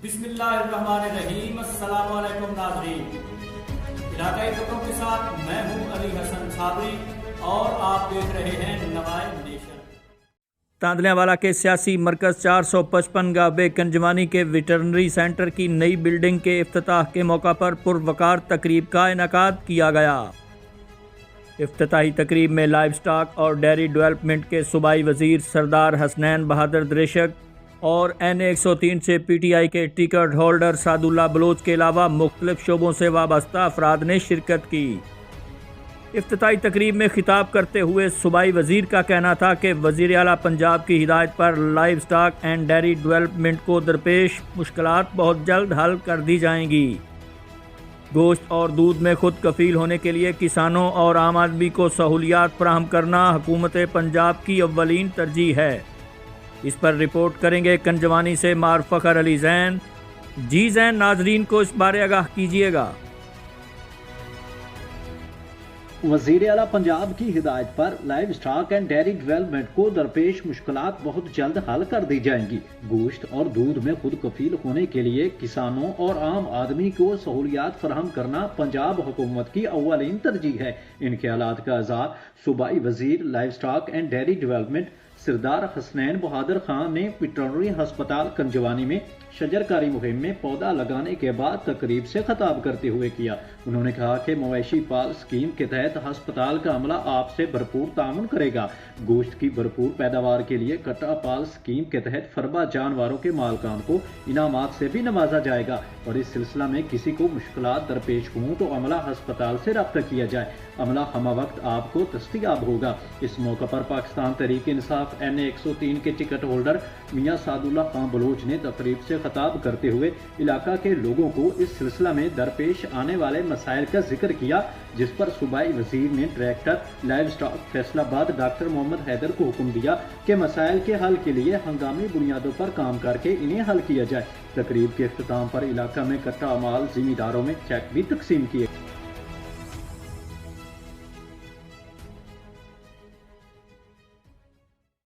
बिस्मिल्लाहिर्रहमानिर्रहीम। अस्सलाम वालेकुम नाज़रीन, इलाकाई खबरों के साथ मैं हूं अली हसन साबरी और आप देख रहे हैं नवाए नेशन। तांदल्यावाला के सियासी मरकज़ 455 गाबे कंजवानी के वेटरनरी सेंटर की नई बिल्डिंग के इफ्तिताह के मौका पर पुरवकार तकरीब का इनेकाद किया गया। इफ्तिताही तकरीब में लाइव स्टॉक और डेयरी डेवलपमेंट के सूबाई वज़ीर सरदार हसनैन बहादुर दरेशक और NA103 से PTI के टिकट होल्डर सादुल्ला बलोच के अलावा मुख्तलिफ शोबों से वाबस्ता अफराद ने शिरकत की। इफ्तिताही तकरीब में खिताब करते हुए सूबाई वज़ीर का कहना था कि वज़ीर आला पंजाब की हिदायत पर live stock and dairy development को दरपेश मुश्किलात बहुत जल्द हल कर दी जाएंगी। गोश्त और दूध में खुद कफील होने के लिए किसानों और आम आदमी को सहूलियात फराहम करना हुकूमत पंजाब की अव्वलीन तरजीह है। इस पर रिपोर्ट करेंगे कंजवानी से मार फ़खर अली ज़ैन। जी ज़ैन, नाजरीन को इस बारे आगाह कीजिएगा। वज़ीर आला पंजाब की हिदायत पर live stock and dairy development को दरपेश मुश्किलात बहुत जल्द हल कर दी जाएंगी। गोश्त और दूध में खुद कफील होने के लिए किसानों और आम आदमी को सहूलियात फराहम करना पंजाब हुकूमत की अव्वलीन तरजीह है। इन ख्यालात का इज़हार सूबाई वज़ीर livestock and dairy development Sardar Hasnain Bahadur Khan ने वेटरनरी हस्पताल कंजवानी में शजरकारी मुहिम में पौधा लगाने के बाद तकरीब से खिताब करते हुए किया। उन्होंने कहा कि मवेशी पाल स्कीम के तहत हस्पताल का अमला आपसे भरपूर ताउन करेगा। गोश्त की भरपूर पैदावार के लिए कटा पाल स्कीम के तहत फरबा जानवरों के मालकान को इनामात से भी नवाजा जाएगा और इस सिलसिला में किसी को मुश्किलात दरपेश हों तो अमला हस्पताल से रब्ता किया जाए। अमला हम वक्त आपको दस्तयाब होगा। इस मौका पर पाकिस्तान तहरीक इंसाफ NA103 के टिकट होल्डर मियां सादुल्ला खान बलोच ने तकरीब से खिताब करते हुए इलाका के लोगों को इस सिलसिला में दरपेश आने वाले मसाइल का जिक्र किया, जिस पर सूबाई वजीर ने director livestock Faisalabad doctor Mohammad Haider को हुक्म दिया कि मसाइल के हल के लिए हंगामी बुनियादों पर काम करके इन्हें हल किया जाए। तकरीब के इख्तिताम पर इलाका में कट्टा माल जिमीदारों में चेक भी तकसीम किए।